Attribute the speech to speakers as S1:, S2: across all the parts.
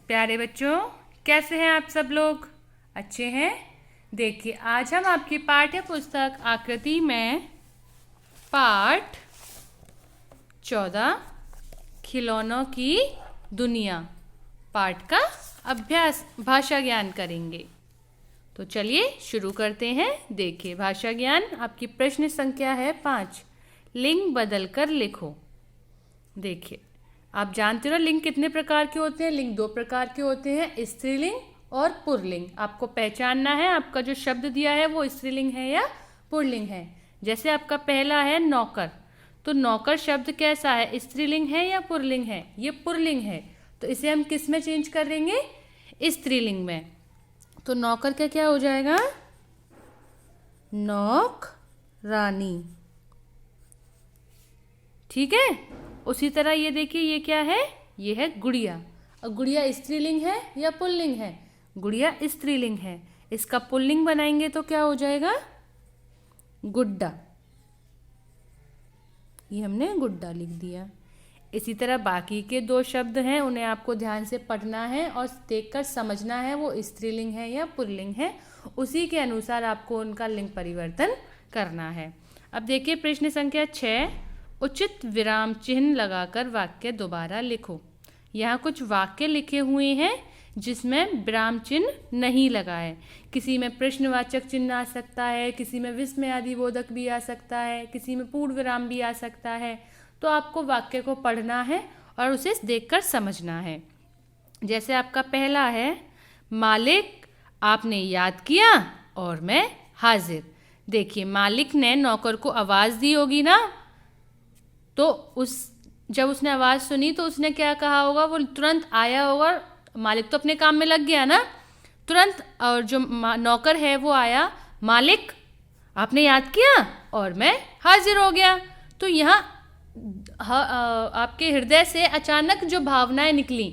S1: प्यारे बच्चों, कैसे हैं आप सब लोग? अच्छे हैं? देखिए, आज हम आपकी पाठ्य पुस्तक आकृति में पाठ 14 खिलौनों की दुनिया पाठ का अभ्यास भाषा ज्ञान करेंगे। तो चलिए शुरू करते हैं। देखिए, भाषा ज्ञान आपकी प्रश्न संख्या है 5। लिंग बदल कर लिखो। देखिए, आप जानते हो लिंग कितने प्रकार के होते हैं? लिंग 2 प्रकार के होते हैं, स्त्रीलिंग और पुल्लिंग। आपको पहचानना है आपका जो शब्द दिया है वो स्त्रीलिंग है या पुल्लिंग है। जैसे आपका पहला है नौकर, तो नौकर शब्द कैसा है? स्त्रीलिंग है या पुल्लिंग है? ये पुल्लिंग है, तो इसे हम किस में चेंज कर देंगे? स्त्रीलिंग में। तो नौकर का क्या हो जाएगा? नौक रानी। ठीक है। उसी तरह ये देखिए, ये क्या है? ये है गुड़िया। और गुड़िया स्त्रीलिंग है या पुल्लिंग है? गुड़िया स्त्रीलिंग है। इसका पुल्लिंग बनाएंगे तो क्या हो जाएगा? गुड्डा। ये हमने गुड्डा लिख दिया। इसी तरह बाकी के 2 शब्द हैं, उन्हें आपको ध्यान से पढ़ना है और देखकर समझना है वो स्त्रीलिंग है या पुल्लिंग है। उसी के अनुसार आपको उनका लिंग परिवर्तन करना है। अब देखिए प्रश्न संख्या 6, उचित विराम चिन्ह लगाकर वाक्य दोबारा लिखो। यहाँ कुछ वाक्य लिखे हुए हैं जिसमें विराम चिन्ह नहीं लगा है। किसी में प्रश्नवाचक चिन्ह आ सकता है, किसी में विस्मयादिबोधक भी आ सकता है, किसी में पूर्ण विराम भी आ सकता है। तो आपको वाक्य को पढ़ना है और उसे देखकर समझना है। जैसे आपका पहला है, मालिक आपने याद किया और मैं हाजिर। देखिए, मालिक ने नौकर को आवाज़ दी होगी ना, तो जब उसने आवाज़ सुनी तो उसने क्या कहा होगा? वो तुरंत आया होगा। मालिक तो अपने काम में लग गया ना तुरंत, और जो नौकर है वो आया, मालिक आपने याद किया और मैं हाजिर हो गया। तो यहाँ आपके हृदय से अचानक जो भावनाएं निकली,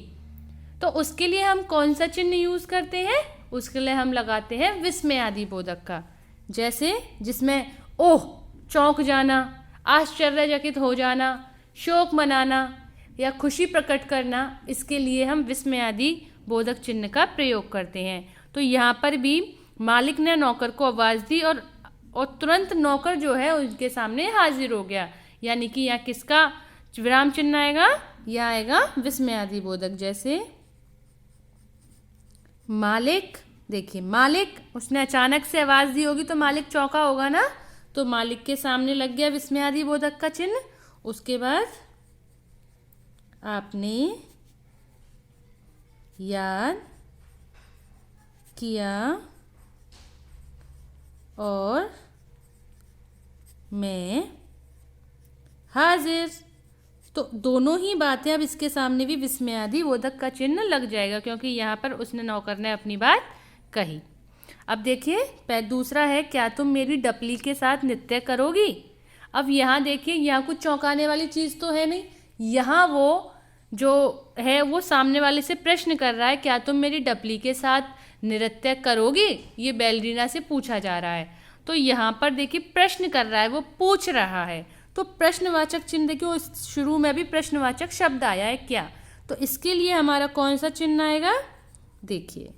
S1: तो उसके लिए हम कौन सा चिन्ह यूज़ करते हैं? उसके लिए हम लगाते हैं विस्मयादिबोधक का। जैसे जिसमें ओह, चौंक जाना, आश्चर्यचकित हो जाना, शोक मनाना या खुशी प्रकट करना, इसके लिए हम विस्मयादिबोधक चिन्ह का प्रयोग करते हैं। तो यहाँ पर भी मालिक ने नौकर को आवाज़ दी और तुरंत नौकर जो है उनके सामने हाजिर हो गया। यानी कि यहाँ किसका विराम चिन्ह आएगा? यहाँ आएगा विस्मयादिबोधक। जैसे मालिक, देखिए मालिक, उसने अचानक से आवाज़ दी होगी तो मालिक चौंका होगा ना, तो मालिक के सामने लग गया विस्मयादिबोधक का चिन्ह। उसके बाद आपने याद किया और मैं हाजिर। तो दोनों ही बातें अब इसके सामने भी विस्मयादिबोधक का चिन्ह लग जाएगा, क्योंकि यहाँ पर उसने नौकर ने अपनी बात कही। अब देखिए दूसरा है, क्या तुम मेरी डपली के साथ नृत्य करोगी? अब यहाँ देखिए, यहाँ कुछ चौंकाने वाली चीज़ तो है नहीं। यहाँ वो जो है वो सामने वाले से प्रश्न कर रहा है, क्या तुम मेरी डपली के साथ नृत्य करोगी? ये बैलरीना से पूछा जा रहा है। तो यहाँ पर देखिए प्रश्न कर रहा है, वो पूछ रहा है। तो प्रश्नवाचक चिन्ह देखिए, शुरू में भी प्रश्नवाचक शब्द आया है क्या, तो इसके लिए हमारा कौन सा चिन्ह आएगा? देखिए,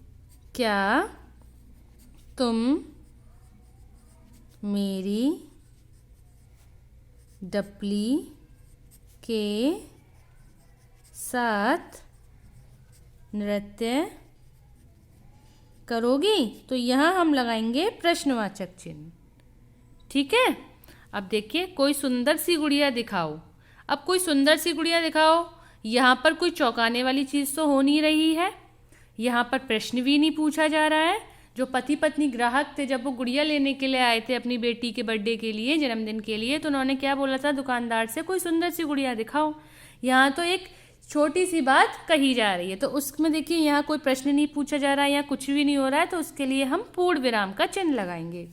S1: क्या तुम मेरी डपली के साथ नृत्य करोगी? तो यहाँ हम लगाएंगे प्रश्नवाचक चिन्ह। ठीक है। अब देखिए, कोई सुंदर सी गुड़िया दिखाओ। अब कोई सुंदर सी गुड़िया दिखाओ, यहाँ पर कोई चौंकाने वाली चीज़ तो हो नहीं रही है, यहाँ पर प्रश्न भी नहीं पूछा जा रहा है। जो पति पत्नी ग्राहक थे, जब वो गुड़िया लेने के लिए आए थे अपनी बेटी के बर्थडे के लिए, जन्मदिन के लिए, तो उन्होंने क्या बोला था दुकानदार से? कोई सुंदर सी गुड़िया दिखाओ। यहाँ तो एक छोटी सी बात कही जा रही है, तो उसमें देखिए यहाँ कोई प्रश्न नहीं पूछा जा रहा है, यहाँ कुछ भी नहीं हो रहा है, तो उसके लिए हम पूर्ण विराम का चिन्ह लगाएंगे।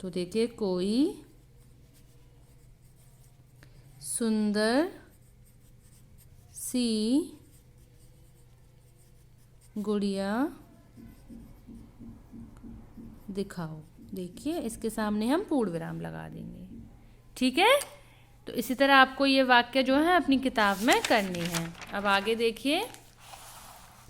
S1: तो देखिए, कोई सुंदर सी गुड़िया दिखाओ। देखिए, इसके सामने हम पूर्ण विराम लगा देंगे। ठीक है। तो इसी तरह आपको ये वाक्य जो है अपनी किताब में करनी है। अब आगे देखिए,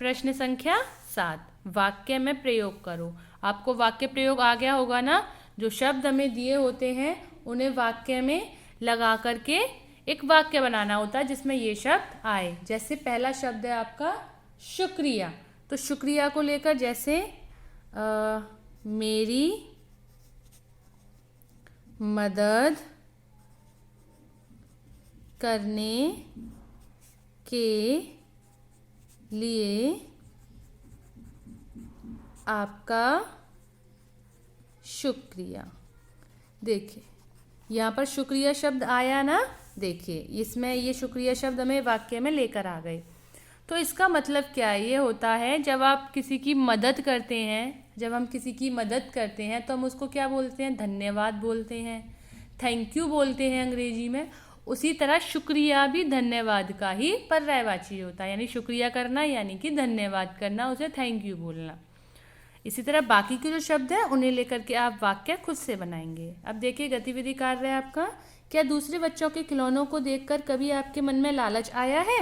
S1: प्रश्न संख्या 7, वाक्य में प्रयोग करो। आपको वाक्य प्रयोग आ गया होगा ना। जो शब्द हमें दिए होते हैं उन्हें वाक्य में लगा करके एक वाक्य बनाना होता है जिसमें ये शब्द आए। जैसे पहला शब्द है आपका शुक्रिया, तो शुक्रिया को लेकर जैसे मेरी मदद करने के लिए आपका शुक्रिया। देखिए यहाँ पर शुक्रिया शब्द आया ना, देखिए इसमें ये शुक्रिया शब्द हमें वाक्य में लेकर आ गए। तो इसका मतलब क्या ये होता है, जब आप किसी की मदद करते हैं, जब हम किसी की मदद करते हैं तो हम उसको क्या बोलते हैं, धन्यवाद बोलते हैं, थैंक यू बोलते हैं अंग्रेजी में। उसी तरह शुक्रिया भी धन्यवाद का ही पर्यायवाची होता है, यानी शुक्रिया करना यानी कि धन्यवाद करना, उसे थैंक यू बोलना। इसी तरह बाकी के जो शब्द हैं उन्हें लेकर के आप वाक्य खुद से बनाएंगे। अब देखिए गतिविधि कार्य है आपका, क्या दूसरे बच्चों के खिलौनों को देखकर कभी आपके मन में लालच आया है?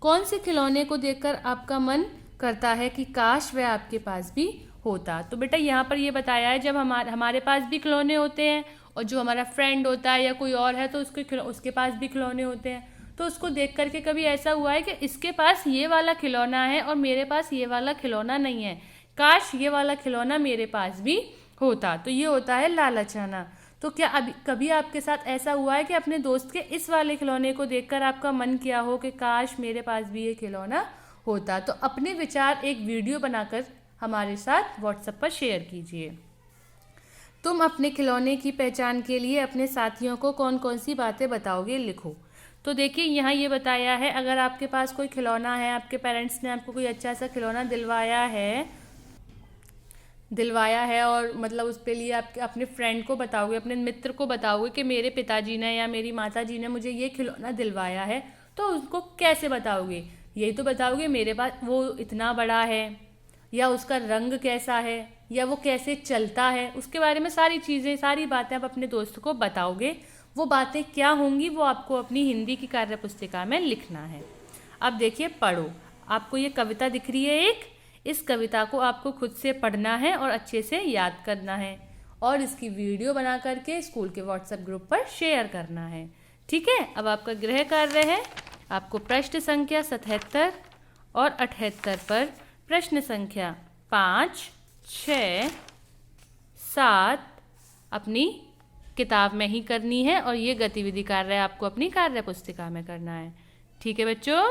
S1: कौन से खिलौने को देखकर आपका मन करता है कि काश वह आपके पास भी होता? तो बेटा यहाँ पर ये बताया है, जब हमारे पास भी खिलौने होते हैं और जो हमारा फ्रेंड होता है या कोई और है तो उसके पास भी खिलौने होते हैं, तो उसको देख करके कभी ऐसा हुआ है कि इसके पास ये वाला खिलौना है और मेरे पास ये वाला खिलौना नहीं है, काश ये वाला खिलौना मेरे पास भी होता? तो ये होता है लालच आना। तो क्या अभी कभी आपके साथ ऐसा हुआ है कि अपने दोस्त के इस वाले खिलौने को देखकर आपका मन किया हो कि काश मेरे पास भी ये खिलौना होता? तो अपने विचार एक वीडियो बनाकर हमारे साथ व्हाट्सएप पर शेयर कीजिए। तुम अपने खिलौने की पहचान के लिए अपने साथियों को कौन कौन सी बातें बताओगे, लिखो। तो देखिए यहाँ ये बताया है, अगर आपके पास कोई खिलौना है, आपके पेरेंट्स ने आपको कोई अच्छा सा खिलौना दिलवाया है और मतलब उस पे लिए आप अपने फ्रेंड को बताओगे, अपने मित्र को बताओगे कि मेरे पिताजी ने या मेरी माताजी ने मुझे ये खिलौना दिलवाया है, तो उसको कैसे बताओगे? यही तो बताओगे मेरे पास वो इतना बड़ा है, या उसका रंग कैसा है, या वो कैसे चलता है, उसके बारे में सारी चीज़ें, सारी बातें आप अपने दोस्त को बताओगे। वो बातें क्या होंगी वो आपको अपनी हिंदी की कार्य पुस्तिका में लिखना है। अब देखिए पढ़ो, आपको ये कविता दिख रही है एक, इस कविता को आपको खुद से पढ़ना है और अच्छे से याद करना है और इसकी वीडियो बना करके स्कूल के व्हाट्सएप ग्रुप पर शेयर करना है। ठीक है, अब आपका गृह कार्य है, आपको प्रश्न संख्या 77 और 78 पर प्रश्न संख्या 5, 6, 7 अपनी किताब में ही करनी है और ये गतिविधि कार्य आपको अपनी कार्य पुस्तिका में करना है। ठीक है बच्चों।